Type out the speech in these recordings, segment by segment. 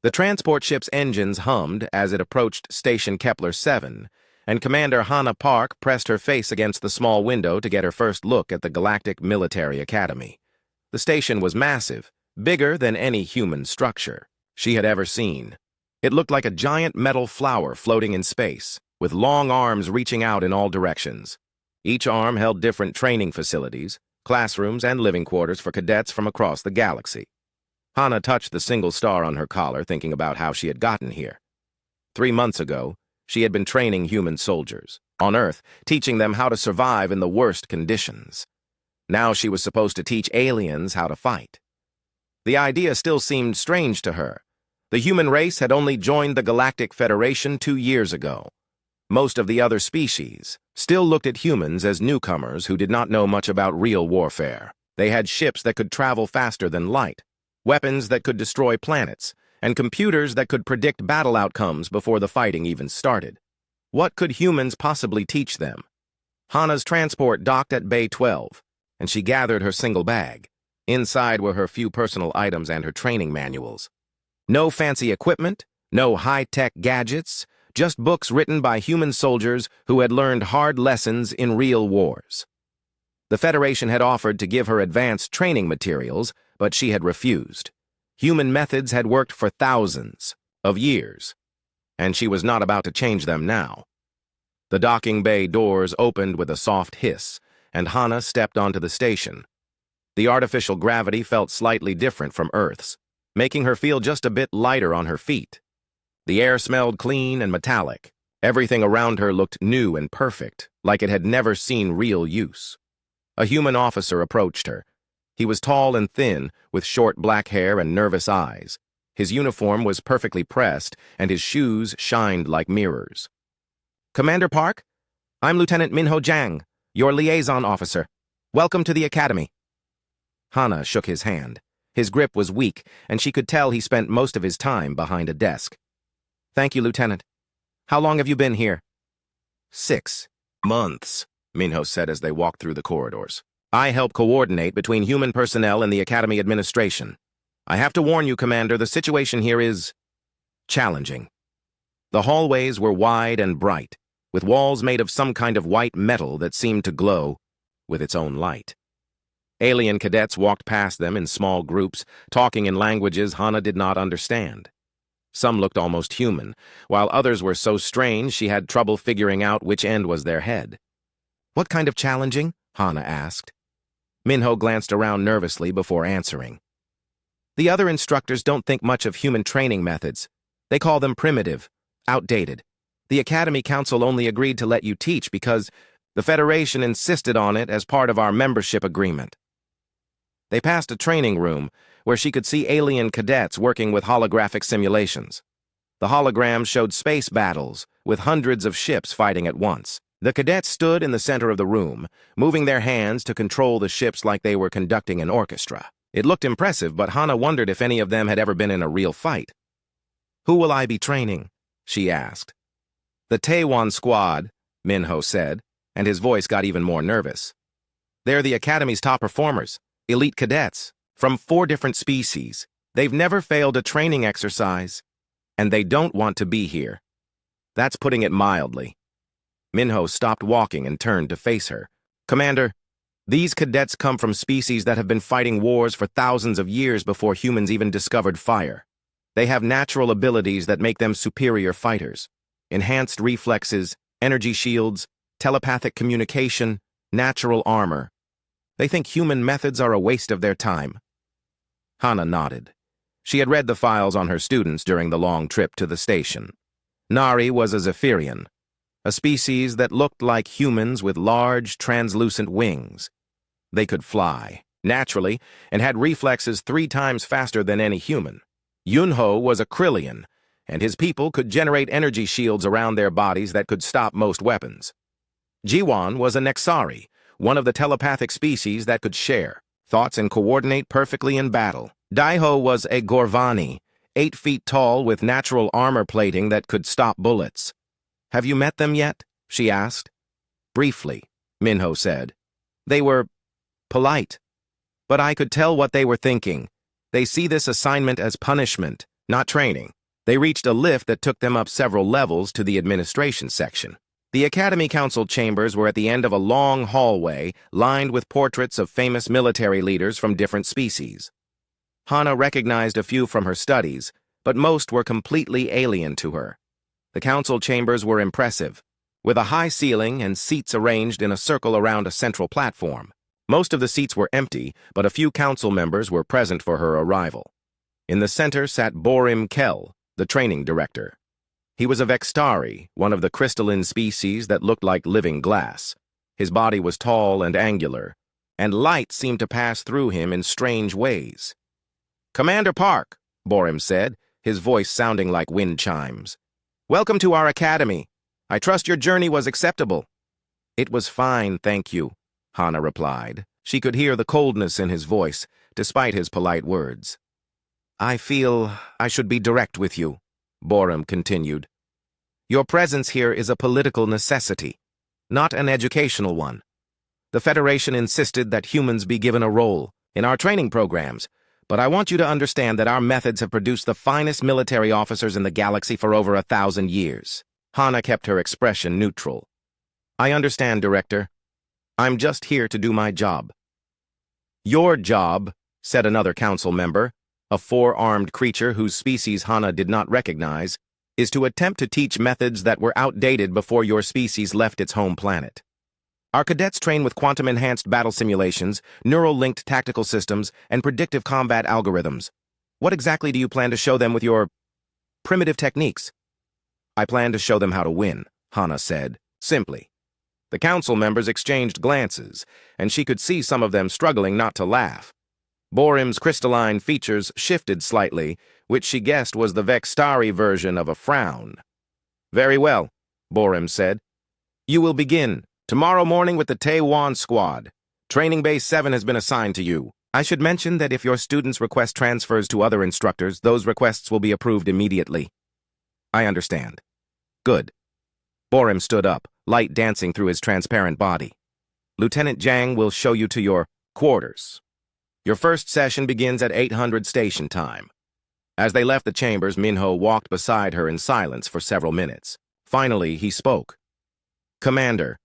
The transport ship's engines hummed as it approached Station Kepler 7, and Commander Hannah Park pressed her face against the small window to get her first look at the Galactic Military Academy. The station was massive, bigger than any human structure she had ever seen. It looked like a giant metal flower floating in space, with long arms reaching out in all directions. Each arm held different training facilities, classrooms, and living quarters for cadets from across the galaxy. Hannah touched the single star on her collar, thinking about how she had gotten here. 3 months ago, she had been training human soldiers on Earth, teaching them how to survive in the worst conditions. Now she was supposed to teach aliens how to fight. The idea still seemed strange to her. The human race had only joined the Galactic Federation 2 years ago. Most of the other species still looked at humans as newcomers who did not know much about real warfare. They had ships that could travel faster than light, weapons that could destroy planets, and computers that could predict battle outcomes before the fighting even started. What could humans possibly teach them? Hannah's transport docked at Bay 12, and she gathered her single bag. Inside were her few personal items and her training manuals. No fancy equipment, no high-tech gadgets, just books written by human soldiers who had learned hard lessons in real wars. The Federation had offered to give her advanced training materials, but she had refused. Human methods had worked for thousands of years, and she was not about to change them now. The docking bay doors opened with a soft hiss, and Hannah stepped onto the station. The artificial gravity felt slightly different from Earth's, making her feel just a bit lighter on her feet. The air smelled clean and metallic. Everything around her looked new and perfect, like it had never seen real use. A human officer approached her. He was tall and thin, with short black hair and nervous eyes. His uniform was perfectly pressed, and his shoes shined like mirrors. "Commander Park, I'm Lieutenant Minho Jiang, your liaison officer. Welcome to the Academy." Hannah shook his hand. His grip was weak, and she could tell he spent most of his time behind a desk. "Thank you, Lieutenant. How long have you been here?" 6 months, Minho said as they walked through the corridors. "I help coordinate between human personnel and the Academy administration. I have to warn you, Commander, the situation here is challenging." The hallways were wide and bright, with walls made of some kind of white metal that seemed to glow with its own light. Alien cadets walked past them in small groups, talking in languages Hannah did not understand. Some looked almost human, while others were so strange she had trouble figuring out which end was their head. "What kind of challenging?" Hannah asked. Minho glanced around nervously before answering. "The other instructors don't think much of human training methods. They call them primitive, outdated. The Academy Council only agreed to let you teach because the Federation insisted on it as part of our membership agreement." They passed a training room where she could see alien cadets working with holographic simulations. The holograms showed space battles with hundreds of ships fighting at once. The cadets stood in the center of the room, moving their hands to control the ships like they were conducting an orchestra. It looked impressive, but Hannah wondered if any of them had ever been in a real fight. "Who will I be training?" she asked. "The Taiwan squad," Minho said, and his voice got even more nervous. "They're the Academy's top performers, elite cadets, from 4 different species. They've never failed a training exercise, and they don't want to be here. That's putting it mildly." Minho stopped walking and turned to face her. "Commander, these cadets come from species that have been fighting wars for thousands of years before humans even discovered fire. They have natural abilities that make them superior fighters. Enhanced reflexes, energy shields, telepathic communication, natural armor. They think human methods are a waste of their time." Hannah nodded. She had read the files on her students during the long trip to the station. Nari was a Zephyrian, a species that looked like humans with large, translucent wings. They could fly, naturally, and had reflexes 3 times faster than any human. Yunho was a Krillian, and his people could generate energy shields around their bodies that could stop most weapons. Jiwan was a Nexari, one of the telepathic species that could share thoughts and coordinate perfectly in battle. Daiho was a Gorvani, 8 feet tall with natural armor plating that could stop bullets. "Have you met them yet?" she asked. "Briefly," Minho said. "They were polite, but I could tell what they were thinking. They see this assignment as punishment, Not training. They reached a lift that took them up several levels to the administration section. The Academy Council chambers were at the end of a long hallway lined with portraits of famous military leaders from different species. Hana recognized a few from her studies, but most were completely alien to her. The council chambers were impressive, with a high ceiling and seats arranged in a circle around a central platform. Most of the seats were empty, but a few council members were present for her arrival. In the center sat Borim Kel, the training director. He was a Vextari, one of the crystalline species that looked like living glass. His body was tall and angular, and light seemed to pass through him in strange ways. "Commander Park," Borim said, his voice sounding like wind chimes. "Welcome to our academy. I trust your journey was acceptable." "It was fine, thank you," Hana replied. She could hear the coldness in his voice, despite his polite words. "I feel I should be direct with you," Borim continued. "Your presence here is a political necessity, not an educational one. The Federation insisted that humans be given a role in our training programs, but I want you to understand that our methods have produced the finest military officers in the galaxy for over 1,000 years. Hana kept her expression neutral. "I understand, Director. I'm just here to do my job." "Your job," said another council member, a four-armed creature whose species Hana did not recognize, "is to attempt to teach methods that were outdated before your species left its home planet. Our cadets train with quantum-enhanced battle simulations, neural-linked tactical systems, and predictive combat algorithms. What exactly do you plan to show them with your primitive techniques?" "I plan to show them how to win," Hana said, simply. The council members exchanged glances, and she could see some of them struggling not to laugh. Borim's crystalline features shifted slightly, which she guessed was the Vextari version of a frown. "Very well," Borim said. "You will begin tomorrow morning with the Taiwan squad. Training Base 7 has been assigned to you. I should mention that if your students request transfers to other instructors, those requests will be approved immediately." "I understand." "Good." Borim stood up, light dancing through his transparent body. "Lieutenant Zhang will show you to your quarters. Your first session begins at 800 station time." As they left the chambers, Minho walked beside her in silence for several minutes. Finally, he spoke. "Commander,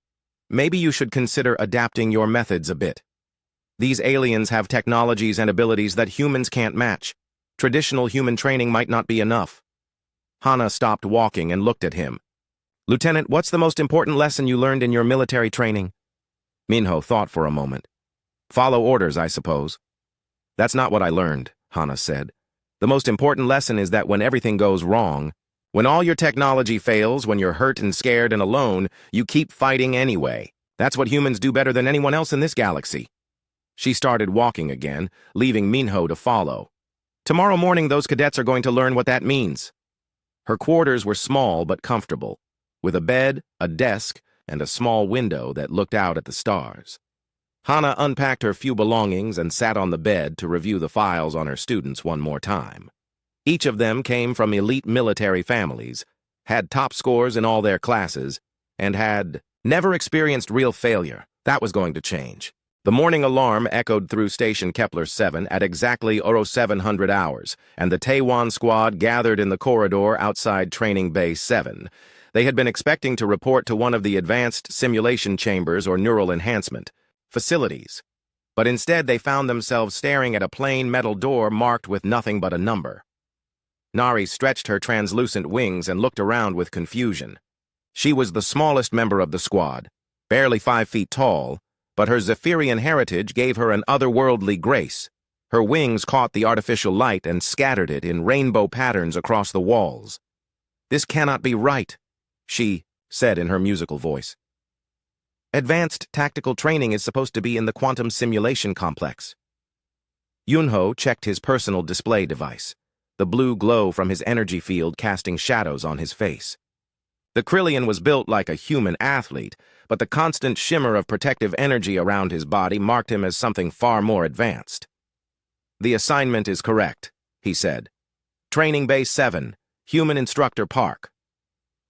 maybe you should consider adapting your methods a bit. These aliens have technologies and abilities that humans can't match. Traditional human training might not be enough." Hana stopped walking and looked at him. "Lieutenant, what's the most important lesson you learned in your military training?" Minho thought for a moment. "Follow orders, I suppose." "That's not what I learned," Hana said. "The most important lesson is that when everything goes wrong, when all your technology fails, when you're hurt and scared and alone, you keep fighting anyway. That's what humans do better than anyone else in this galaxy." She started walking again, leaving Minho to follow. "Tomorrow morning, those cadets are going to learn what that means." Her quarters were small but comfortable, with a bed, a desk, and a small window that looked out at the stars. Hana unpacked her few belongings and sat on the bed to review the files on her students one more time. Each of them came from elite military families, had top scores in all their classes, and had never experienced real failure. That was going to change. The morning alarm echoed through Station Kepler 7 at exactly 0700 hours, and the Taiwan squad gathered in the corridor outside Training Base 7. They had been expecting to report to one of the advanced simulation chambers or neural enhancement facilities, but instead they found themselves staring at a plain metal door marked with nothing but a number. Nari stretched her translucent wings and looked around with confusion. She was the smallest member of the squad, barely 5 feet tall, but her Zephyrian heritage gave her an otherworldly grace. Her wings caught the artificial light and scattered it in rainbow patterns across the walls. "This cannot be right," she said in her musical voice. "Advanced tactical training is supposed to be in the quantum simulation complex." Yunho checked his personal display device, the blue glow from his energy field casting shadows on his face. The Krillian was built like a human athlete, but the constant shimmer of protective energy around his body marked him as something far more advanced. "The assignment is correct," he said. "Training Base 7, Human Instructor Park."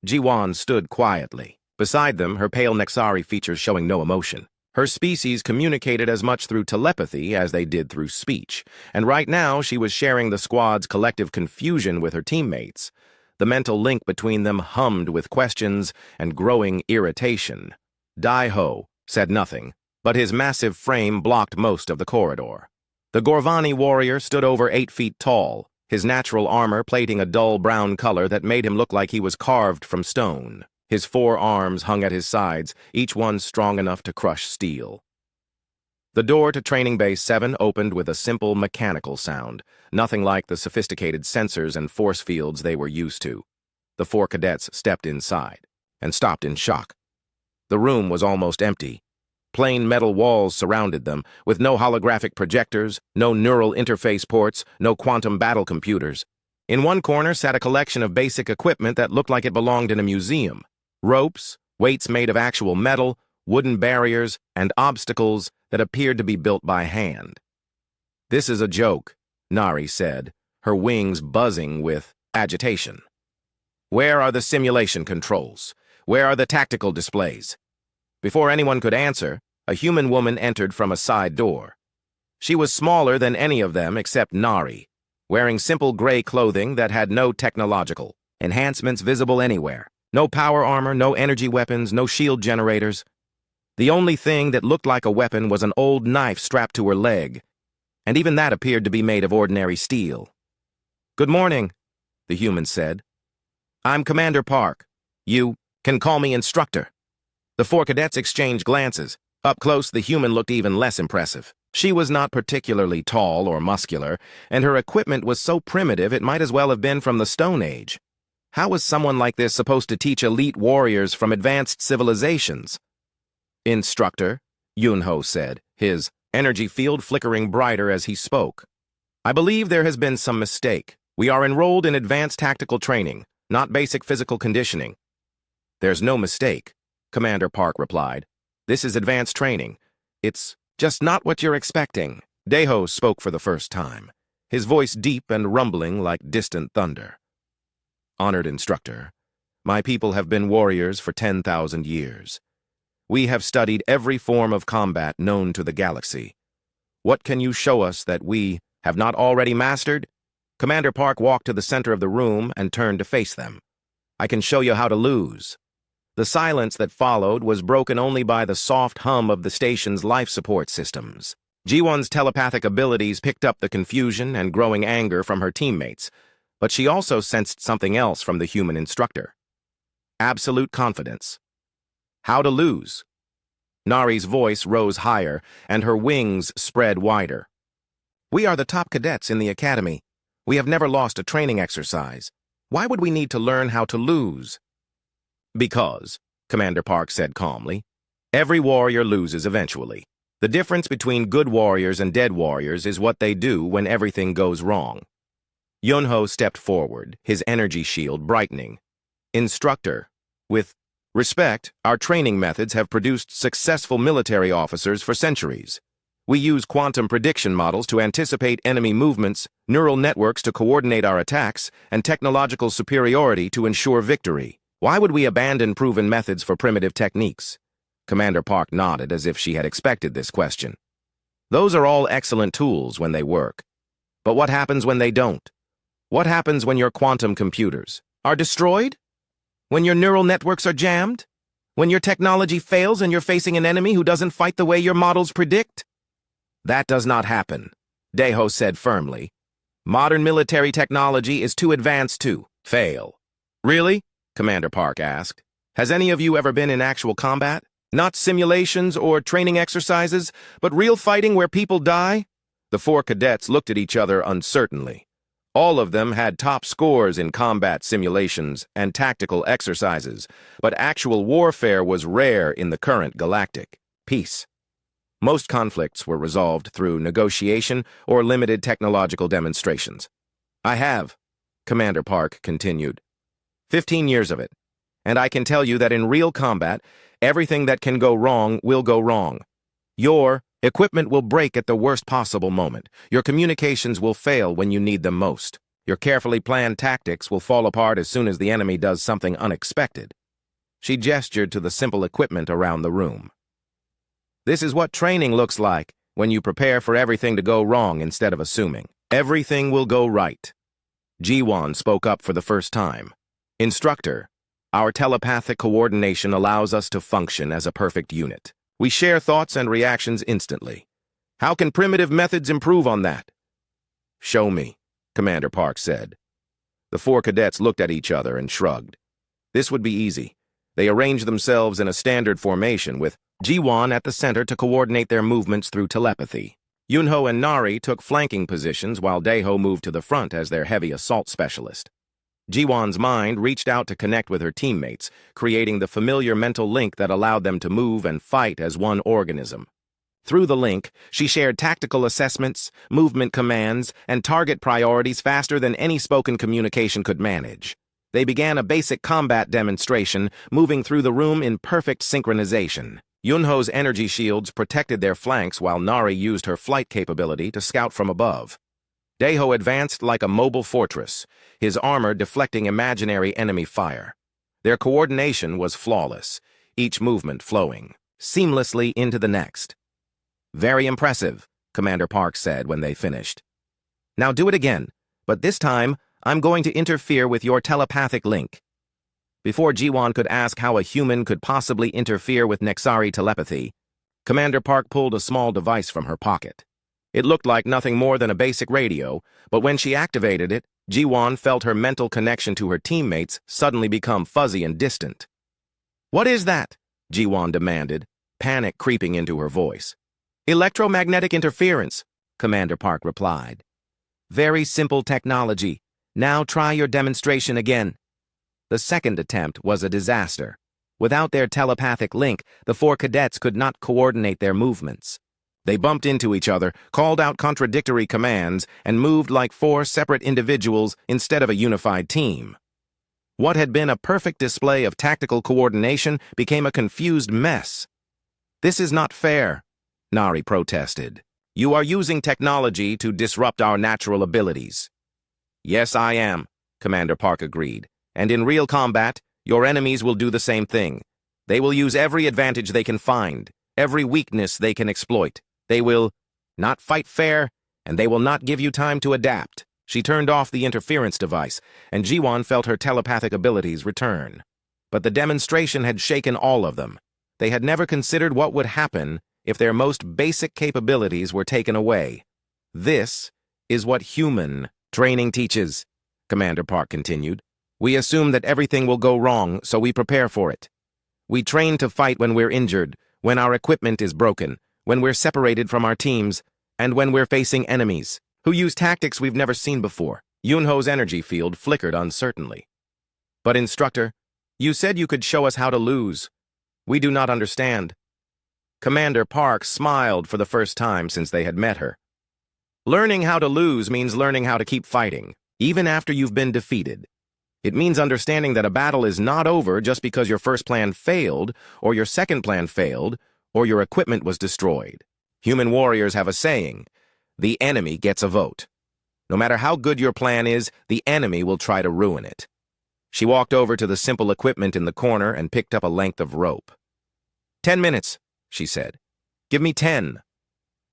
Jiwan stood quietly. Beside them, her pale Nexari features showing no emotion. Her species communicated as much through telepathy as they did through speech, and right now she was sharing the squad's collective confusion with her teammates. The mental link between them hummed with questions and growing irritation. Dai-Ho said nothing, but his massive frame blocked most of the corridor. The Gorvani warrior stood over 8 feet tall, his natural armor plating a dull brown color that made him look like he was carved from stone. His 4 arms hung at his sides, each one strong enough to crush steel. The door to Training Base 7 opened with a simple mechanical sound, nothing like the sophisticated sensors and force fields they were used to. The 4 cadets stepped inside and stopped in shock. The room was almost empty. Plain metal walls surrounded them, with no holographic projectors, no neural interface ports, no quantum battle computers. In one corner sat a collection of basic equipment that looked like it belonged in a museum. Ropes, weights made of actual metal, wooden barriers, and obstacles that appeared to be built by hand. "This is a joke," Nari said, her wings buzzing with agitation. "Where are the simulation controls? Where are the tactical displays?" Before anyone could answer, a human woman entered from a side door. She was smaller than any of them except Nari, wearing simple gray clothing that had no technological enhancements visible anywhere. No power armor, no energy weapons, no shield generators. The only thing that looked like a weapon was an old knife strapped to her leg, and even that appeared to be made of ordinary steel. "Good morning," the human said. "I'm Commander Park. You can call me Instructor." The 4 cadets exchanged glances. Up close, the human looked even less impressive. She was not particularly tall or muscular, and her equipment was so primitive it might as well have been from the Stone Age. How was someone like this supposed to teach elite warriors from advanced civilizations? "Instructor," Yunho said, his energy field flickering brighter as he spoke. "I believe there has been some mistake. We are enrolled in advanced tactical training, not basic physical conditioning." "There's no mistake," Commander Park replied. "This is advanced training. It's just not what you're expecting." Dai-Ho spoke for the first time, his voice deep and rumbling like distant thunder. "Honored Instructor, my people have been warriors for 10,000 years. We have studied every form of combat known to the galaxy. What can you show us that we have not already mastered?" Commander Park walked to the center of the room and turned to face them. "I can show you how to lose." The silence that followed was broken only by the soft hum of the station's life support systems. Ji-Won's telepathic abilities picked up the confusion and growing anger from her teammates, but she also sensed something else from the human instructor. Absolute confidence. "How to lose." Nari's voice rose higher, and her wings spread wider. "We are the top cadets in the academy. We have never lost a training exercise. Why would we need to learn how to lose?" "Because," Commander Park said calmly, "every warrior loses eventually. The difference between good warriors and dead warriors is what they do when everything goes wrong." Yunho stepped forward, his energy shield brightening. "Instructor, with respect, our training methods have produced successful military officers for centuries. We use quantum prediction models to anticipate enemy movements, neural networks to coordinate our attacks, and technological superiority to ensure victory. Why would we abandon proven methods for primitive techniques?" Commander Park nodded as if she had expected this question. "Those are all excellent tools when they work. But what happens when they don't? What happens when your quantum computers are destroyed? When your neural networks are jammed? When your technology fails and you're facing an enemy who doesn't fight the way your models predict?" "That does not happen," Dai-Ho said firmly. "Modern military technology is too advanced to fail." "Really?" Commander Park asked. "Has any of you ever been in actual combat? Not simulations or training exercises, but real fighting where people die?" The 4 cadets looked at each other uncertainly. All of them had top scores in combat simulations and tactical exercises, but actual warfare was rare in the current galactic peace. Most conflicts were resolved through negotiation or limited technological demonstrations. "I have," Commander Park continued. 15 years of it, and I can tell you that in real combat, everything that can go wrong will go wrong. Your equipment will break at the worst possible moment. Your communications will fail when you need them most. Your carefully planned tactics will fall apart as soon as the enemy does something unexpected. She gestured to the simple equipment around the room. This is what training looks like when you prepare for everything to go wrong instead of assuming everything will go right. Ji-won spoke up for the first time. Instructor, our telepathic coordination allows us to function as a perfect unit. We share thoughts and reactions instantly. How can primitive methods improve on that? Show me, Commander Park said. The four cadets looked at each other and shrugged. This would be easy. They arranged themselves in a standard formation with Ji-won at the center to coordinate their movements through telepathy. Yunho and Nari took flanking positions while Daeho moved to the front as their heavy assault specialist. Ji-won's mind reached out to connect with her teammates, creating the familiar mental link that allowed them to move and fight as one organism. Through the link, she shared tactical assessments, movement commands, and target priorities faster than any spoken communication could manage. They began a basic combat demonstration, moving through the room in perfect synchronization. Yunho's energy shields protected their flanks while Nari used her flight capability to scout from above. Daeho advanced like a mobile fortress, his armor deflecting imaginary enemy fire. Their coordination was flawless, each movement flowing seamlessly into the next. Very impressive, Commander Park said when they finished. Now do it again, but this time I'm going to interfere with your telepathic link. Before Ji-won could ask how a human could possibly interfere with Nexari telepathy, Commander Park pulled a small device from her pocket. It looked like nothing more than a basic radio, but when she activated it, Ji-won felt her mental connection to her teammates suddenly become fuzzy and distant. What is that? Ji-won demanded, panic creeping into her voice. Electromagnetic interference, Commander Park replied. Very simple technology. Now try your demonstration again. The second attempt was a disaster. Without their telepathic link, the four cadets could not coordinate their movements. They bumped into each other, called out contradictory commands, and moved like four separate individuals instead of a unified team. What had been a perfect display of tactical coordination became a confused mess. This is not fair, Nari protested. You are using technology to disrupt our natural abilities. Yes, I am, Commander Park agreed. And in real combat, your enemies will do the same thing. They will use every advantage they can find, every weakness they can exploit. They will not fight fair, and they will not give you time to adapt. She turned off the interference device, and Ji-won felt her telepathic abilities return. But the demonstration had shaken all of them. They had never considered what would happen if their most basic capabilities were taken away. This is what human training teaches, Commander Park continued. We assume that everything will go wrong, so we prepare for it. We train to fight when we're injured, when our equipment is broken, when we're separated from our teams, and when we're facing enemies who use tactics we've never seen before. Yunho's energy field flickered uncertainly. But instructor, you said you could show us how to lose. We do not understand. Commander Park smiled for the first time since they had met her. Learning how to lose means learning how to keep fighting, even after you've been defeated. It means understanding that a battle is not over just because your first plan failed, or your second plan failed, or your equipment was destroyed. Human warriors have a saying, the enemy gets a vote. No matter how good your plan is, the enemy will try to ruin it. She walked over to the simple equipment in the corner and picked up a length of rope. 10 minutes, she said. Give me 10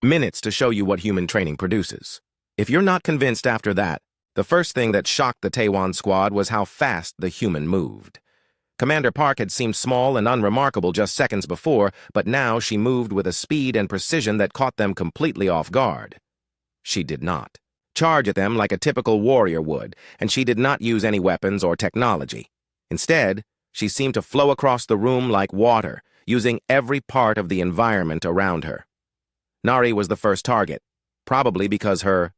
minutes to show you what human training produces. If you're not convinced after that, the first thing that shocked the Taewon squad was how fast the human moved. Commander Park had seemed small and unremarkable just seconds before, but now she moved with a speed and precision that caught them completely off guard. She did not charge at them like a typical warrior would, and she did not use any weapons or technology. Instead, she seemed to flow across the room like water, using every part of the environment around her. Nari was the first target, probably because her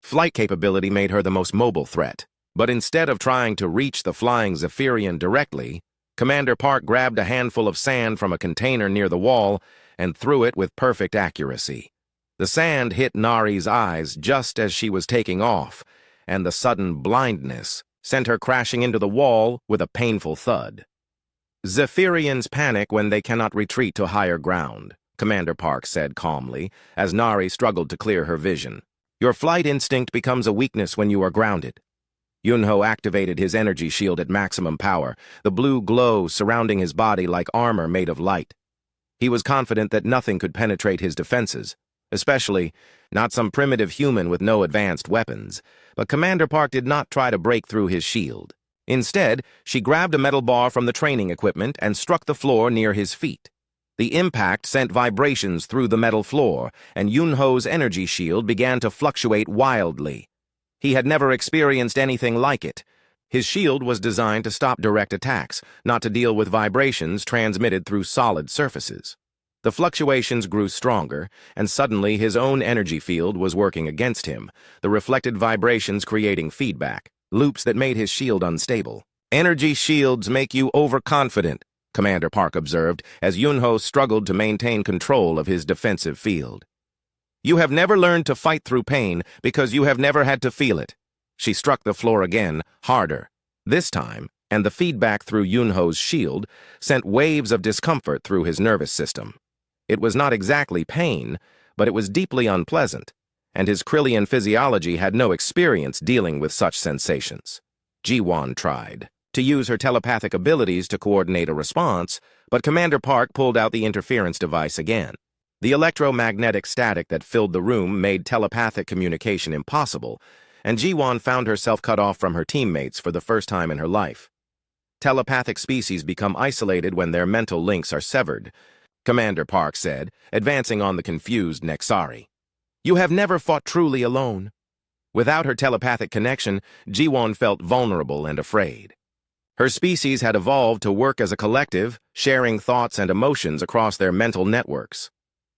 flight capability made her the most mobile threat. But instead of trying to reach the flying Zephyrian directly, Commander Park grabbed a handful of sand from a container near the wall and threw it with perfect accuracy. The sand hit Nari's eyes just as she was taking off, and the sudden blindness sent her crashing into the wall with a painful thud. Zephyrians panic when they cannot retreat to higher ground, Commander Park said calmly, as Nari struggled to clear her vision. Your flight instinct becomes a weakness when you are grounded. Yunho activated his energy shield at maximum power, the blue glow surrounding his body like armor made of light. He was confident that nothing could penetrate his defenses, especially not some primitive human with no advanced weapons. But Commander Park did not try to break through his shield. Instead, she grabbed a metal bar from the training equipment and struck the floor near his feet. The impact sent vibrations through the metal floor, and Yunho's energy shield began to fluctuate wildly. He had never experienced anything like it. His shield was designed to stop direct attacks, not to deal with vibrations transmitted through solid surfaces. The fluctuations grew stronger, and suddenly his own energy field was working against him, the reflected vibrations creating feedback, loops that made his shield unstable. "Energy shields make you overconfident," Commander Park observed as Yunho struggled to maintain control of his defensive field. "You have never learned to fight through pain because you have never had to feel it." She struck the floor again, harder. This time, and the feedback through Yunho's shield sent waves of discomfort through his nervous system. It was not exactly pain, but it was deeply unpleasant, and his Krillian physiology had no experience dealing with such sensations. Jiwan tried to use her telepathic abilities to coordinate a response, but Commander Park pulled out the interference device again. The electromagnetic static that filled the room made telepathic communication impossible, and Jiwan found herself cut off from her teammates for the first time in her life. Telepathic species become isolated when their mental links are severed, Commander Park said, advancing on the confused Nexari. "You have never fought truly alone." Without her telepathic connection, Jiwan felt vulnerable and afraid. Her species had evolved to work as a collective, sharing thoughts and emotions across their mental networks.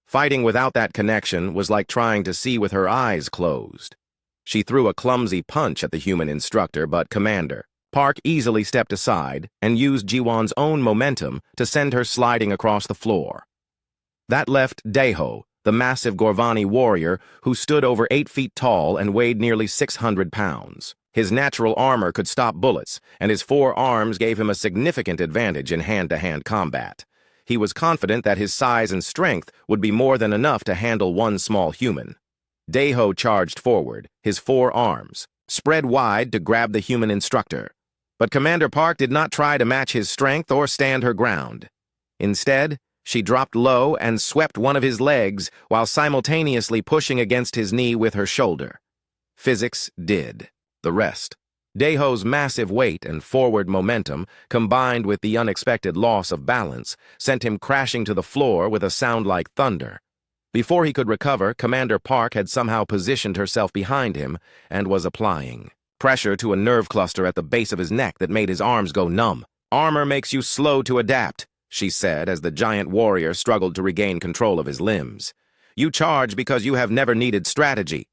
Fighting without that connection was like trying to see with her eyes closed. She threw a clumsy punch at the human instructor, but Commander Park easily stepped aside and used Jiwan's own momentum to send her sliding across the floor. That left Deho, the massive Gorvani warrior who stood over 8 feet tall and weighed nearly 600 pounds. His natural armor could stop bullets, and his 4 arms gave him a significant advantage in hand-to-hand combat. He was confident that his size and strength would be more than enough to handle one small human. Deho charged forward, his 4 arms spread wide to grab the human instructor. But Commander Park did not try to match his strength or stand her ground. Instead, she dropped low and swept one of his legs while simultaneously pushing against his knee with her shoulder. Physics did the rest. Deho's massive weight and forward momentum, combined with the unexpected loss of balance, sent him crashing to the floor with a sound like thunder. Before he could recover, Commander Park had somehow positioned herself behind him and was applying pressure to a nerve cluster at the base of his neck that made his arms go numb. "Armor makes you slow to adapt," she said as the giant warrior struggled to regain control of his limbs. "You charge because you have never needed strategy."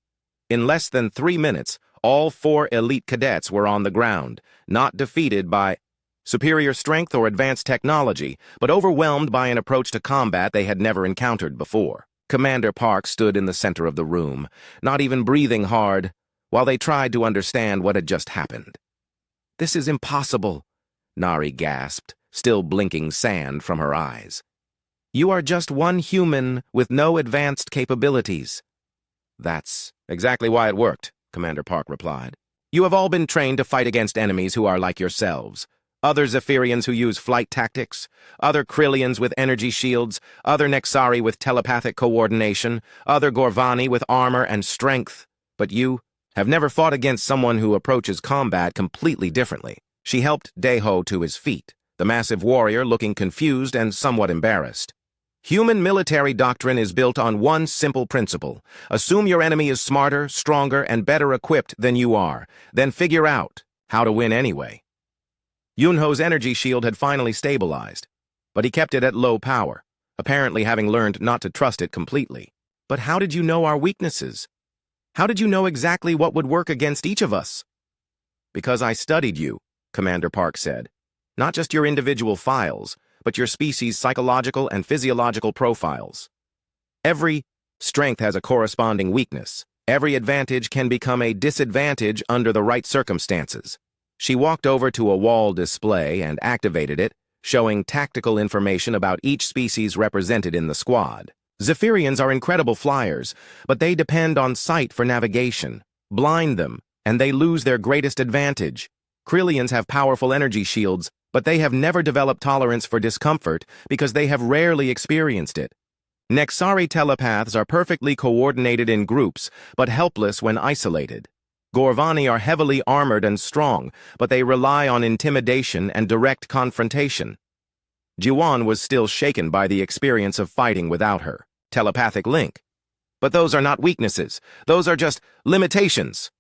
In less than 3 minutes, all 4 elite cadets were on the ground, not defeated by superior strength or advanced technology, but overwhelmed by an approach to combat they had never encountered before. Commander Park stood in the center of the room, not even breathing hard, while they tried to understand what had just happened. "This is impossible," Nari gasped, still blinking sand from her eyes. "You are just one human with no advanced capabilities." "That's exactly why it worked," Commander Park replied. "You have all been trained to fight against enemies who are like yourselves. Other Zephyrians who use flight tactics, other Krillians with energy shields, other Nexari with telepathic coordination, other Gorvani with armor and strength. But you have never fought against someone who approaches combat completely differently." She helped Deho to his feet, the massive warrior looking confused and somewhat embarrassed. "Human military doctrine is built on one simple principle. Assume your enemy is smarter, stronger, and better equipped than you are. Then figure out how to win anyway." Yunho's energy shield had finally stabilized, but he kept it at low power, apparently having learned not to trust it completely. "But how did you know our weaknesses? How did you know exactly what would work against each of us?" "Because I studied you," Commander Park said. "Not just your individual files, but your species' psychological and physiological profiles. Every strength has a corresponding weakness. Every advantage can become a disadvantage under the right circumstances." She walked over to a wall display and activated it, showing tactical information about each species represented in the squad. Zephyrians are incredible flyers, but they depend on sight for navigation. Blind them, and they lose their greatest advantage. Krillians have powerful energy shields, but they have never developed tolerance for discomfort because they have rarely experienced it. Nexari telepaths are perfectly coordinated in groups, but helpless when isolated. Gorvani are heavily armored and strong, but they rely on intimidation and direct confrontation. Jiwan was still shaken by the experience of fighting without her telepathic link. But those are not weaknesses. Those are just limitations.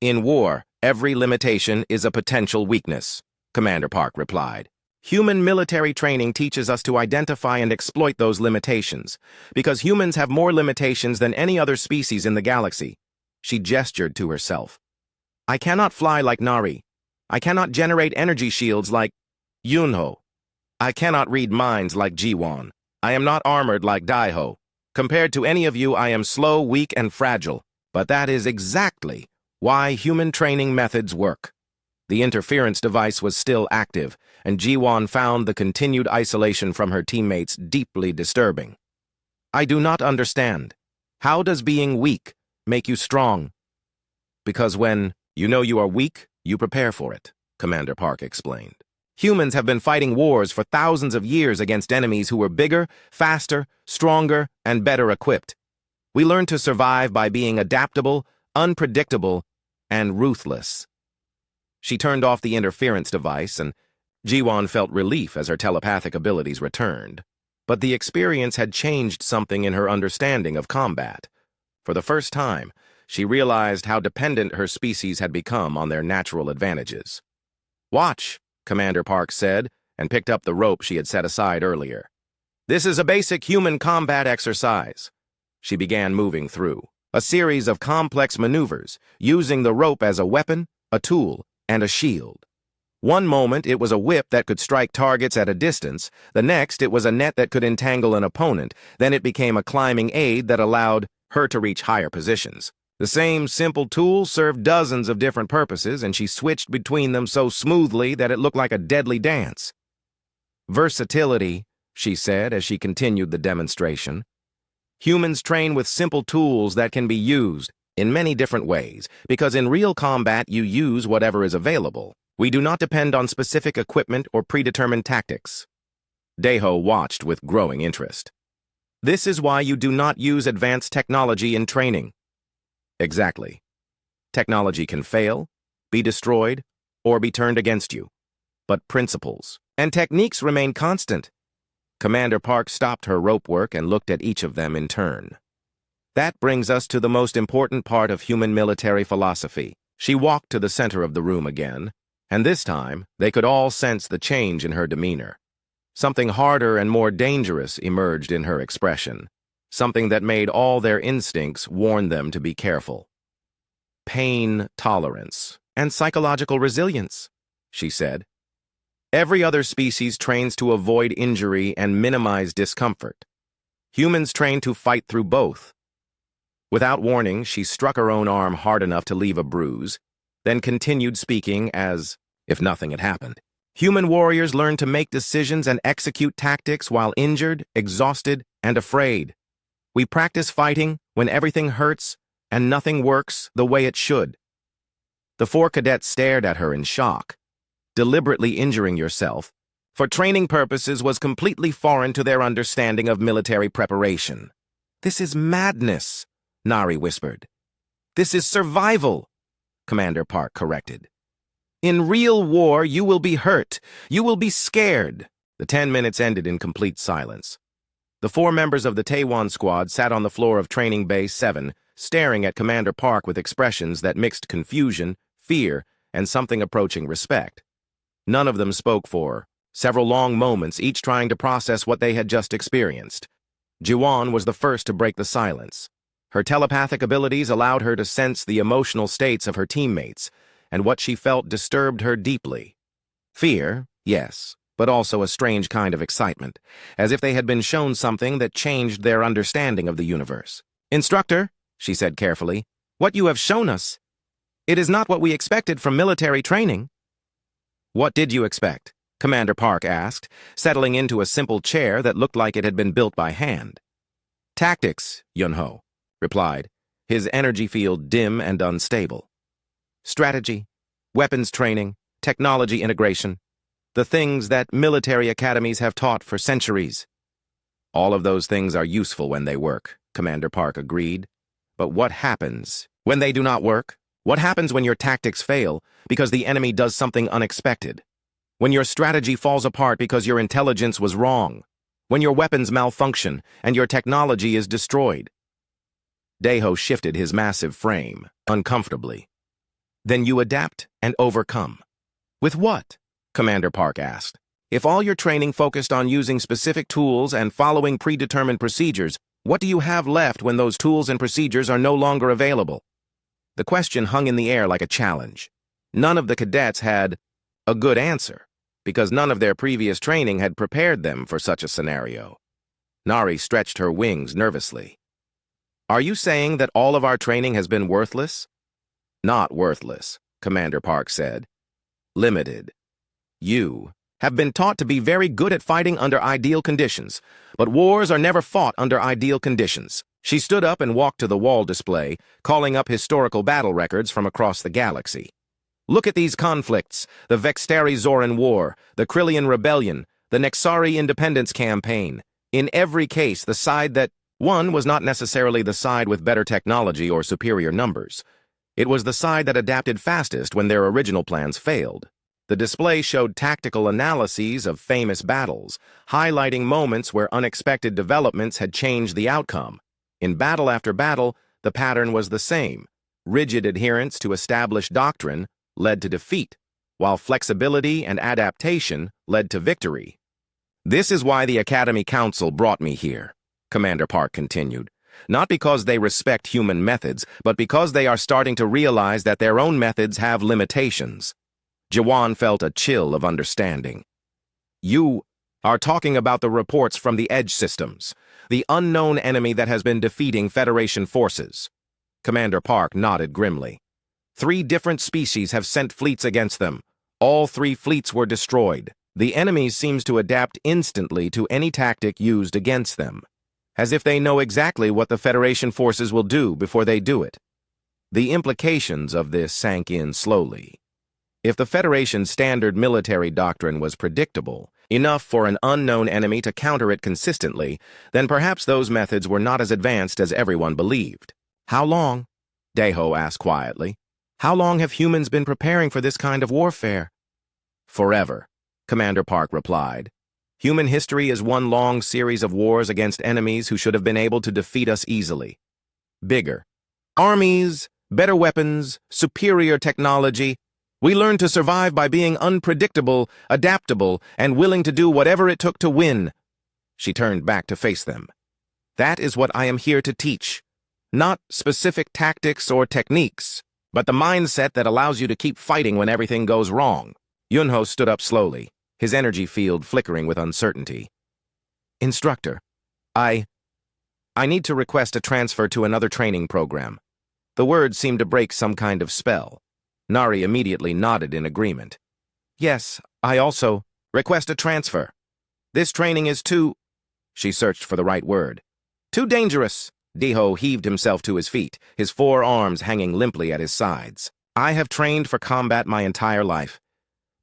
In war, every limitation is a potential weakness, Commander Park replied. Human military training teaches us to identify and exploit those limitations, because humans have more limitations than any other species in the galaxy. She gestured to herself. I cannot fly like Nari. I cannot generate energy shields like Yunho. I cannot read minds like Jiwan. I am not armored like Daiho. Compared to any of you, I am slow, weak, and fragile. But that is exactly why human training methods work. The interference device was still active, and Jiwan found the continued isolation from her teammates deeply disturbing. I do not understand. How does being weak make you strong? Because when you know you are weak, you prepare for it, Commander Park explained. Humans have been fighting wars for thousands of years against enemies who were bigger, faster, stronger, and better equipped. We learn to survive by being adaptable, unpredictable, and ruthless. She turned off the interference device, and Jiwan felt relief as her telepathic abilities returned. But the experience had changed something in her understanding of combat. For the first time, she realized how dependent her species had become on their natural advantages. Watch, Commander Park said, and picked up the rope she had set aside earlier. This is a basic human combat exercise. She began moving through a series of complex maneuvers, using the rope as a weapon, a tool, and a shield. One moment it was a whip that could strike targets at a distance, the next it was a net that could entangle an opponent, then it became a climbing aid that allowed her to reach higher positions. The same simple tool served dozens of different purposes, and she switched between them so smoothly that it looked like a deadly dance. Versatility, she said as she continued the demonstration. Humans train with simple tools that can be used in many different ways, because in real combat you use whatever is available. We do not depend on specific equipment or predetermined tactics. Daiho watched with growing interest. This is why you do not use advanced technology in training. Exactly. Technology can fail, be destroyed, or be turned against you. But principles and techniques remain constant. Commander Park stopped her rope work and looked at each of them in turn. That brings us to the most important part of human military philosophy. She walked to the center of the room again, and this time they could all sense the change in her demeanor. Something harder and more dangerous emerged in her expression. Something that made all their instincts warn them to be careful. Pain tolerance and psychological resilience, she said. Every other species trains to avoid injury and minimize discomfort. Humans train to fight through both. Without warning, she struck her own arm hard enough to leave a bruise, then continued speaking as if nothing had happened. Human warriors learn to make decisions and execute tactics while injured, exhausted, and afraid. We practice fighting when everything hurts and nothing works the way it should. The four cadets stared at her in shock. Deliberately injuring yourself, for training purposes, was completely foreign to their understanding of military preparation. This is madness, Nari whispered. This is survival, Commander Park corrected. In real war, you will be hurt. You will be scared. The 10 minutes ended in complete silence. The four members of the Taiwan squad sat on the floor of Training Bay 7, staring at Commander Park with expressions that mixed confusion, fear, and something approaching respect. None of them spoke for several long moments, each trying to process what they had just experienced. Jiwan was the first to break the silence. Her telepathic abilities allowed her to sense the emotional states of her teammates, and what she felt disturbed her deeply. Fear, yes, but also a strange kind of excitement, as if they had been shown something that changed their understanding of the universe. Instructor, she said carefully, what you have shown us, it is not what we expected from military training. What did you expect? Commander Park asked, settling into a simple chair that looked like it had been built by hand. Tactics, Yunho replied, his energy field dim and unstable. Strategy, weapons training, technology integration. The things that military academies have taught for centuries. All of those things are useful when they work, Commander Park agreed. But what happens when they do not work? What happens when your tactics fail because the enemy does something unexpected? When your strategy falls apart because your intelligence was wrong? When your weapons malfunction and your technology is destroyed? Deho shifted his massive frame, uncomfortably. Then you adapt and overcome. With what? Commander Park asked. If all your training focused on using specific tools and following predetermined procedures, what do you have left when those tools and procedures are no longer available? The question hung in the air like a challenge. None of the cadets had a good answer, because none of their previous training had prepared them for such a scenario. Nari stretched her wings nervously. Are you saying that all of our training has been worthless? Not worthless, Commander Park said. Limited. You have been taught to be very good at fighting under ideal conditions, but wars are never fought under ideal conditions. She stood up and walked to the wall display, calling up historical battle records from across the galaxy. Look at these conflicts: the Vextari-Zoran War, the Krillian Rebellion, the Nexari Independence Campaign. In every case, the side that won was not necessarily the side with better technology or superior numbers. It was the side that adapted fastest when their original plans failed. The display showed tactical analyses of famous battles, highlighting moments where unexpected developments had changed the outcome. In battle after battle, the pattern was the same. Rigid adherence to established doctrine led to defeat, while flexibility and adaptation led to victory. This is why the Academy Council brought me here, Commander Park continued. Not because they respect human methods, but because they are starting to realize that their own methods have limitations. Jawan felt a chill of understanding. You are talking about the reports from the Edge systems, the unknown enemy that has been defeating Federation forces. Commander Park nodded grimly. 3 different species have sent fleets against them. All 3 fleets were destroyed. The enemy seems to adapt instantly to any tactic used against them, as if they know exactly what the Federation forces will do before they do it. The implications of this sank in slowly. If the Federation's standard military doctrine was predictable, enough for an unknown enemy to counter it consistently, then perhaps those methods were not as advanced as everyone believed. How long? Deho asked quietly. How long have humans been preparing for this kind of warfare? Forever, Commander Park replied. Human history is one long series of wars against enemies who should have been able to defeat us easily. Bigger armies, better weapons, superior technology. We learned to survive by being unpredictable, adaptable, and willing to do whatever it took to win. She turned back to face them. That is what I am here to teach. Not specific tactics or techniques, but the mindset that allows you to keep fighting when everything goes wrong. Yunho stood up slowly, his energy field flickering with uncertainty. Instructor, I need to request a transfer to another training program. The words seemed to break some kind of spell. Nari immediately nodded in agreement. Yes, I also request a transfer. This training is too... She searched for the right word. Too dangerous. Deho heaved himself to his feet, his 4 arms hanging limply at his sides. I have trained for combat my entire life.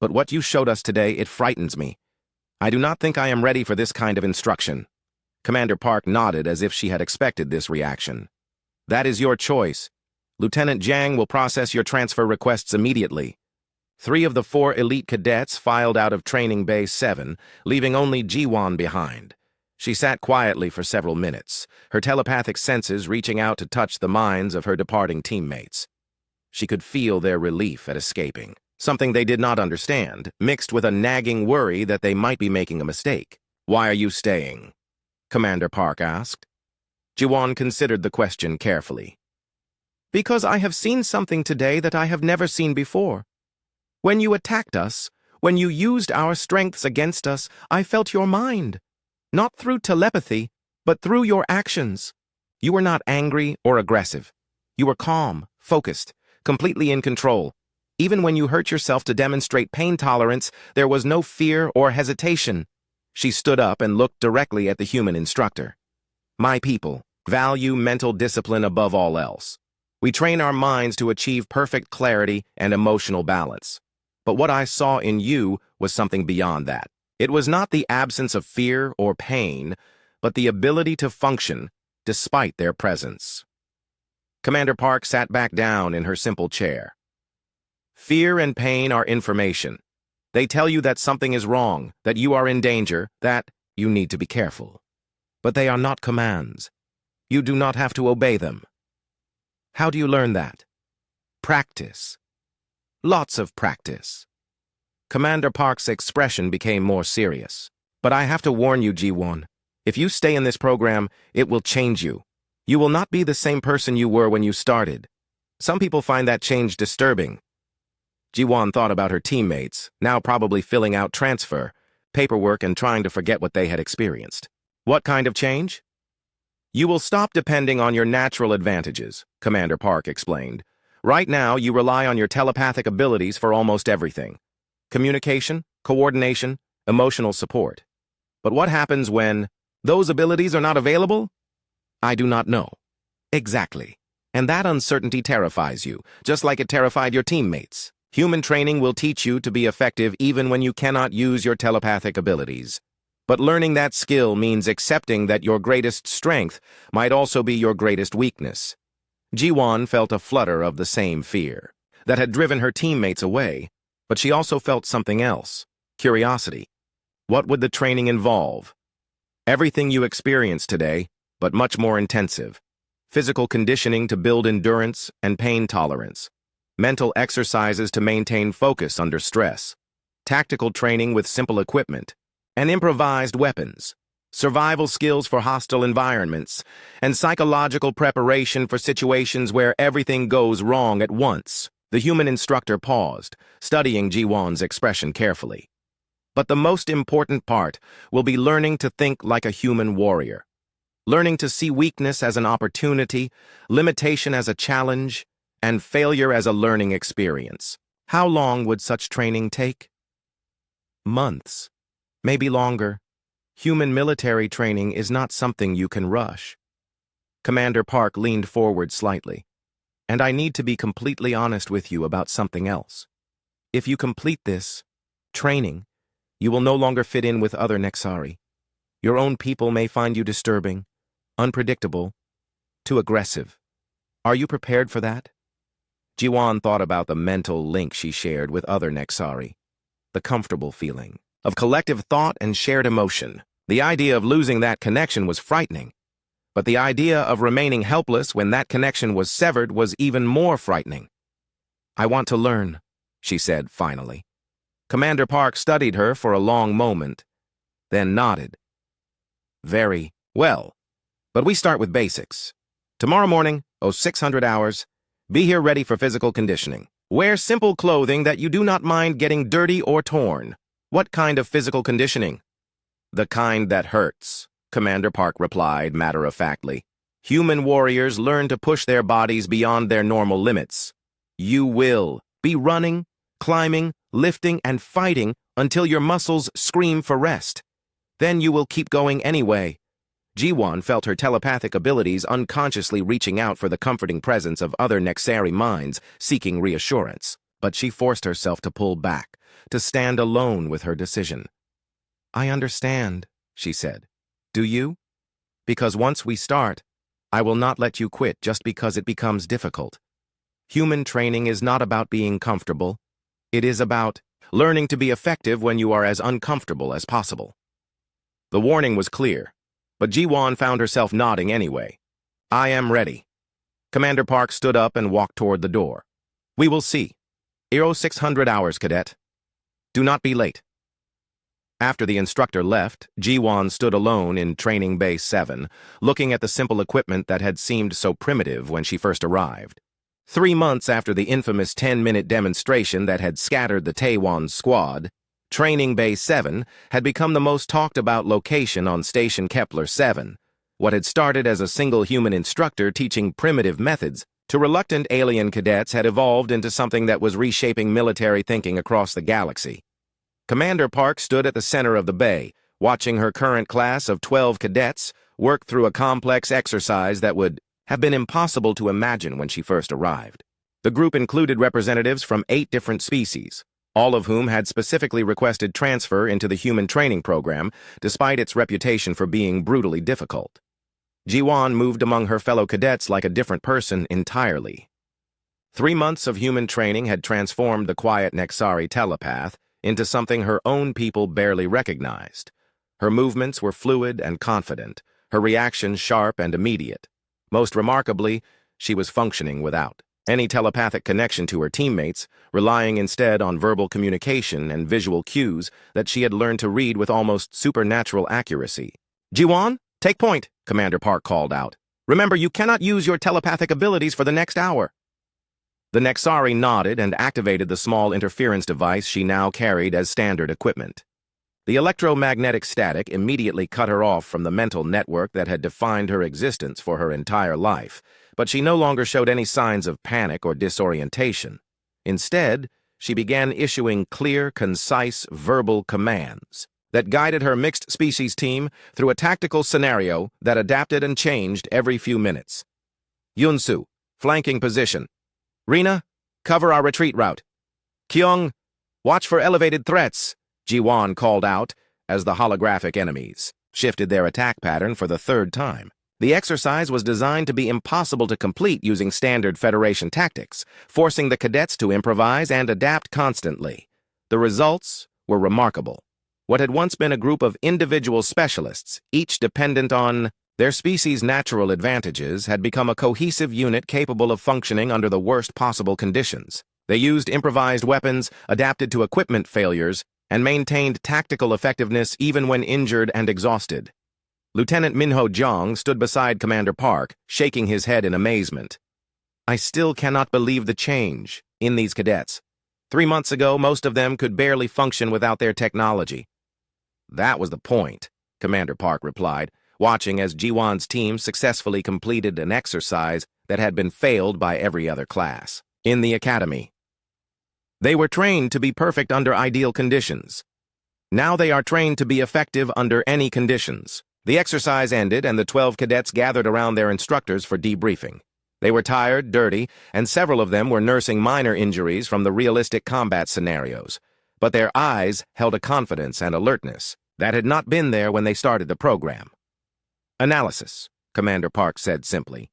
But what you showed us today, it frightens me. I do not think I am ready for this kind of instruction. Commander Park nodded as if she had expected this reaction. That is your choice. Lieutenant Jiang will process your transfer requests immediately. 3 of the 4 elite cadets filed out of Training Bay 7, leaving only Jiwan behind. She sat quietly for several minutes, her telepathic senses reaching out to touch the minds of her departing teammates. She could feel their relief at escaping, something they did not understand, mixed with a nagging worry that they might be making a mistake. Why are you staying? Commander Park asked. Jiwan considered the question carefully. Because I have seen something today that I have never seen before. When you attacked us, when you used our strengths against us, I felt your mind. Not through telepathy, but through your actions. You were not angry or aggressive. You were calm, focused, completely in control. Even when you hurt yourself to demonstrate pain tolerance, there was no fear or hesitation. She stood up and looked directly at the human instructor. My people value mental discipline above all else. We train our minds to achieve perfect clarity and emotional balance. But what I saw in you was something beyond that. It was not the absence of fear or pain, but the ability to function despite their presence. Commander Park sat back down in her simple chair. Fear and pain are information. They tell you that something is wrong, that you are in danger, that you need to be careful. But they are not commands. You do not have to obey them. How do you learn that? Practice. Lots of practice. Commander Park's expression became more serious. But I have to warn you, Ji-won. If you stay in this program, it will change you. You will not be the same person you were when you started. Some people find that change disturbing. Ji-won thought about her teammates, now probably filling out transfer, paperwork, and trying to forget what they had experienced. What kind of change? You will stop depending on your natural advantages, Commander Park explained. Right now, you rely on your telepathic abilities for almost everything. Communication, coordination, emotional support. But what happens when those abilities are not available? I do not know. Exactly. And that uncertainty terrifies you, just like it terrified your teammates. Human training will teach you to be effective even when you cannot use your telepathic abilities. But learning that skill means accepting that your greatest strength might also be your greatest weakness. Ji-won felt a flutter of the same fear that had driven her teammates away, but she also felt something else, curiosity. What would the training involve? Everything you experience today, but much more intensive. Physical conditioning to build endurance and pain tolerance. Mental exercises to maintain focus under stress. Tactical training with simple equipment. And improvised weapons. Survival skills for hostile environments. And psychological preparation for situations where everything goes wrong at once. The human instructor paused, studying Ji-won's expression carefully. But the most important part will be learning to think like a human warrior. Learning to see weakness as an opportunity, limitation as a challenge, and failure as a learning experience. How long would such training take? Months. Maybe longer. Human military training is not something you can rush. Commander Park leaned forward slightly. And I need to be completely honest with you about something else. If you complete this training, you will no longer fit in with other Nexari. Your own people may find you disturbing, unpredictable, too aggressive. Are you prepared for that? Ji-won thought about the mental link she shared with other Nexari. The comfortable feeling of collective thought and shared emotion. The idea of losing that connection was frightening. But the idea of remaining helpless when that connection was severed was even more frightening. I want to learn, she said finally. Commander Park studied her for a long moment, then nodded. Very well. But we start with basics. Tomorrow morning, 0600 hours, be here ready for physical conditioning. Wear simple clothing that you do not mind getting dirty or torn. What kind of physical conditioning? The kind that hurts, Commander Park replied matter-of-factly. Human warriors learn to push their bodies beyond their normal limits. You will be running, climbing, lifting, and fighting until your muscles scream for rest. Then you will keep going anyway. Ji-won felt her telepathic abilities unconsciously reaching out for the comforting presence of other Nexari minds seeking reassurance. But she forced herself to pull back, to stand alone with her decision. I understand, she said. Do you? Because once we start, I will not let you quit just because it becomes difficult. Human training is not about being comfortable. It is about learning to be effective when you are as uncomfortable as possible. The warning was clear, but Ji-won found herself nodding anyway. I am ready. Commander Park stood up and walked toward the door. We will see. 0600 hours, cadet. Do not be late. After the instructor left, Ji-won stood alone in Training Bay 7, looking at the simple equipment that had seemed so primitive when she first arrived. 3 months after the infamous 10-minute demonstration that had scattered the Taewon squad, Training Bay 7 had become the most talked-about location on Station Kepler 7. What had started as a single human instructor teaching primitive methods to reluctant alien cadets had evolved into something that was reshaping military thinking across the galaxy. Commander Park stood at the center of the bay, watching her current class of 12 cadets work through a complex exercise that would have been impossible to imagine when she first arrived. The group included representatives from 8 different species, all of whom had specifically requested transfer into the human training program, despite its reputation for being brutally difficult. Jiwan moved among her fellow cadets like a different person entirely. 3 months of human training had transformed the quiet Nexari telepath into something her own people barely recognized. Her movements were fluid and confident, her reactions sharp and immediate. Most remarkably, she was functioning without any telepathic connection to her teammates, relying instead on verbal communication and visual cues that she had learned to read with almost supernatural accuracy. "Jiwan, take point," Commander Park called out. "Remember, you cannot use your telepathic abilities for the next hour." The Nexari nodded and activated the small interference device she now carried as standard equipment. The electromagnetic static immediately cut her off from the mental network that had defined her existence for her entire life, but she no longer showed any signs of panic or disorientation. Instead, she began issuing clear, concise, verbal commands that guided her mixed-species team through a tactical scenario that adapted and changed every few minutes. "Yunsu, flanking position. Rina, cover our retreat route. Kyung, watch for elevated threats," Jiwan called out as the holographic enemies shifted their attack pattern for the 3rd time. The exercise was designed to be impossible to complete using standard Federation tactics, forcing the cadets to improvise and adapt constantly. The results were remarkable. What had once been a group of individual specialists, each dependent on their species' natural advantages, had become a cohesive unit capable of functioning under the worst possible conditions. They used improvised weapons, adapted to equipment failures, and maintained tactical effectiveness even when injured and exhausted. Lieutenant Minho Jong stood beside Commander Park, shaking his head in amazement. "I still cannot believe the change in these cadets. 3 months ago, most of them could barely function without their technology." "That was the point," Commander Park replied, watching as Jiwan's team successfully completed an exercise that had been failed by every other class in the academy. They were trained to be perfect under ideal conditions. Now they are trained to be effective under any conditions. The exercise ended and the 12 cadets gathered around their instructors for debriefing. They were tired, dirty, and several of them were nursing minor injuries from the realistic combat scenarios. But their eyes held a confidence and alertness that had not been there when they started the program. "Analysis," Commander Park said simply.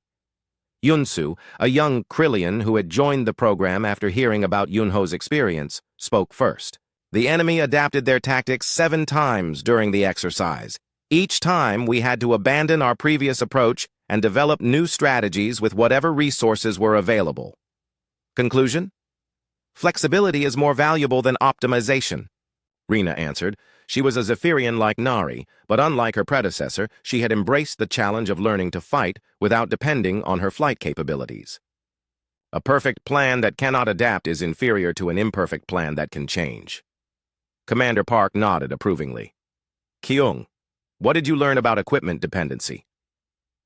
Yunsu, a young Krillian who had joined the program after hearing about Yunho's experience, spoke first. "The enemy adapted their tactics 7 times during the exercise. Each time we had to abandon our previous approach and develop new strategies with whatever resources were available. Conclusion? Flexibility is more valuable than optimization," Rina answered. She was a Zephyrian like Nari, but unlike her predecessor, she had embraced the challenge of learning to fight without depending on her flight capabilities. "A perfect plan that cannot adapt is inferior to an imperfect plan that can change." Commander Park nodded approvingly. "Kyung, what did you learn about equipment dependency?"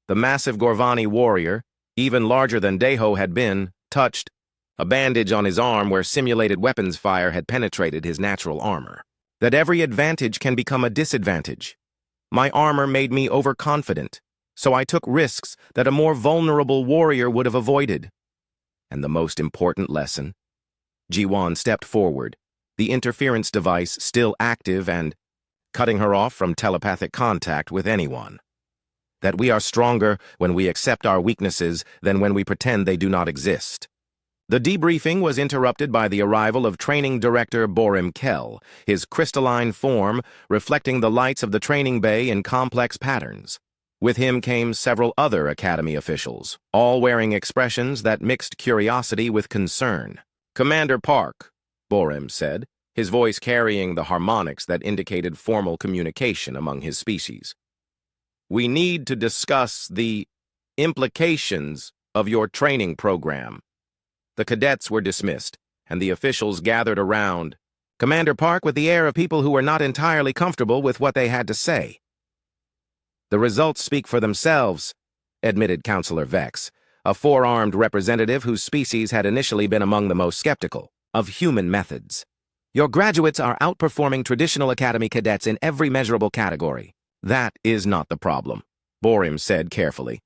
The massive Gorvani warrior, even larger than Deho had been, touched a bandage on his arm where simulated weapons fire had penetrated his natural armor. "That every advantage can become a disadvantage. My armor made me overconfident, so I took risks that a more vulnerable warrior would have avoided. And the most important lesson?" Jiwan stepped forward, the interference device still active and cutting her off from telepathic contact with anyone. "That we are stronger when we accept our weaknesses than when we pretend they do not exist." The debriefing was interrupted by the arrival of Training Director Borim Kell, his crystalline form reflecting the lights of the training bay in complex patterns. With him came several other Academy officials, all wearing expressions that mixed curiosity with concern. "Commander Park," Borim said, his voice carrying the harmonics that indicated formal communication among his species. "We need to discuss the implications of your training program." The cadets were dismissed, and the officials gathered around Commander Park with the air of people who were not entirely comfortable with what they had to say. "The results speak for themselves," admitted Counselor Vex, a 4-armed representative whose species had initially been among the most skeptical of human methods. "Your graduates are outperforming traditional academy cadets in every measurable category. That is not the problem," Borim said carefully.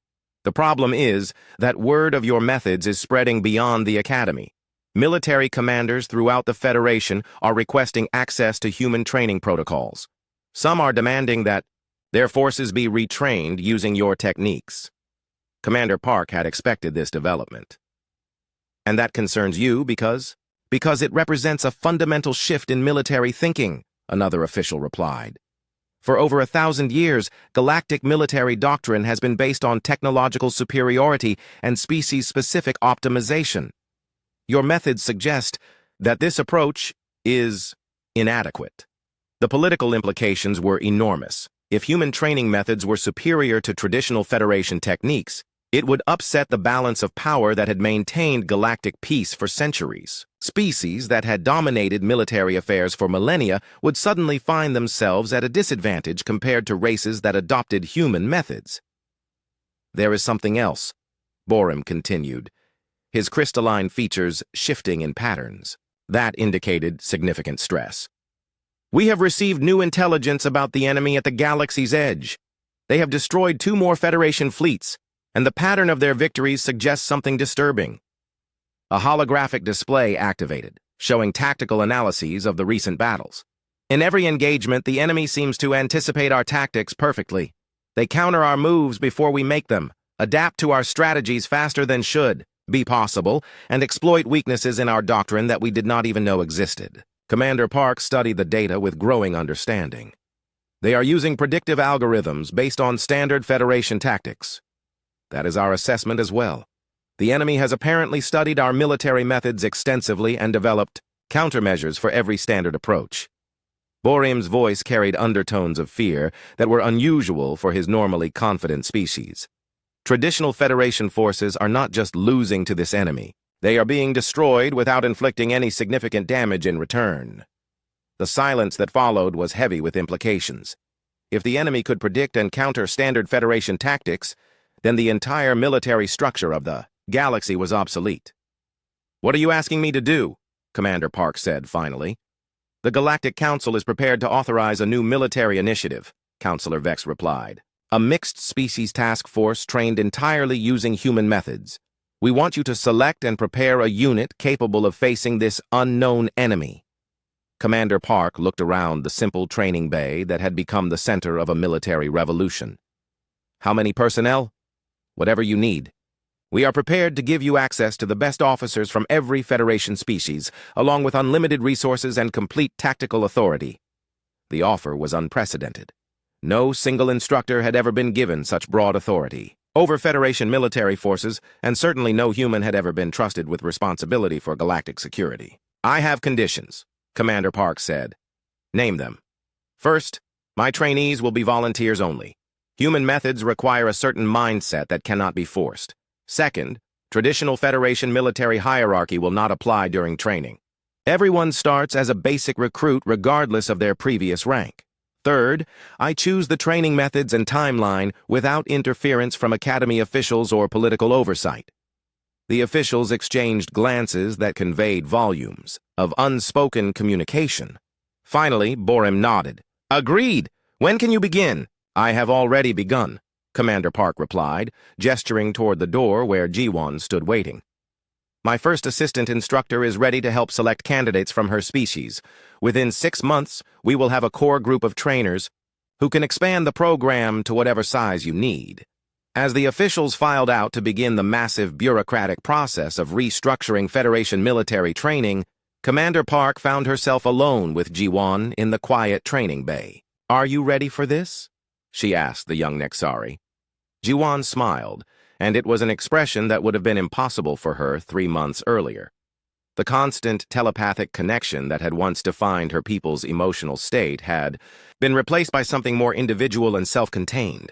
"The problem is that word of your methods is spreading beyond the academy. Military commanders throughout the Federation are requesting access to human training protocols. Some are demanding that their forces be retrained using your techniques. Commander Park had expected this development. And that concerns you because it represents a fundamental shift in military thinking, another official replied. For over 1,000 years, galactic military doctrine has been based on technological superiority and species-specific optimization. Your methods suggest that this approach is inadequate. The political implications were enormous. If human training methods were superior to traditional Federation techniques, it would upset the balance of power that had maintained galactic peace for centuries. Species that had dominated military affairs for millennia would suddenly find themselves at a disadvantage compared to races that adopted human methods. There is something else, Borim continued, his crystalline features shifting in patterns. That indicated significant stress. We have received new intelligence about the enemy at the galaxy's edge. They have destroyed 2 more Federation fleets, and the pattern of their victories suggests something disturbing. A holographic display activated, showing tactical analyses of the recent battles. In every engagement, the enemy seems to anticipate our tactics perfectly. They counter our moves before we make them, adapt to our strategies faster than should be possible, and exploit weaknesses in our doctrine that we did not even know existed. Commander Park studied the data with growing understanding. They are using predictive algorithms based on standard Federation tactics. That is our assessment as well. The enemy has apparently studied our military methods extensively and developed countermeasures for every standard approach. Borim's voice carried undertones of fear that were unusual for his normally confident species. Traditional Federation forces are not just losing to this enemy. They are being destroyed without inflicting any significant damage in return. The silence that followed was heavy with implications. If the enemy could predict and counter standard Federation tactics, then the entire military structure of the galaxy was obsolete. What are you asking me to do? Commander Park said finally. The Galactic Council is prepared to authorize a new military initiative, Counselor Vex replied. A mixed-species task force trained entirely using human methods. We want you to select and prepare a unit capable of facing this unknown enemy. Commander Park looked around the simple training bay that had become the center of a military revolution. How many personnel? Whatever you need. We are prepared to give you access to the best officers from every Federation species, along with unlimited resources and complete tactical authority. The offer was unprecedented. No single instructor had ever been given such broad authority over Federation military forces, and certainly no human had ever been trusted with responsibility for galactic security. I have conditions, Commander Park said. Name them. First, my trainees will be volunteers only. Human methods require a certain mindset that cannot be forced. Second, traditional Federation military hierarchy will not apply during training. Everyone starts as a basic recruit regardless of their previous rank. Third, I choose the training methods and timeline without interference from Academy officials or political oversight. The officials exchanged glances that conveyed volumes of unspoken communication. Finally, Borim nodded. Agreed. When can you begin? I have already begun, Commander Park replied, gesturing toward the door where Jiwon stood waiting. My first assistant instructor is ready to help select candidates from her species. Within 6 months, we will have a core group of trainers who can expand the program to whatever size you need. As the officials filed out to begin the massive bureaucratic process of restructuring Federation military training, Commander Park found herself alone with Jiwon in the quiet training bay. Are you ready for this? She asked the young Nexari. Jiwon smiled, and it was an expression that would have been impossible for her 3 months earlier. The constant telepathic connection that had once defined her people's emotional state had been replaced by something more individual and self-contained.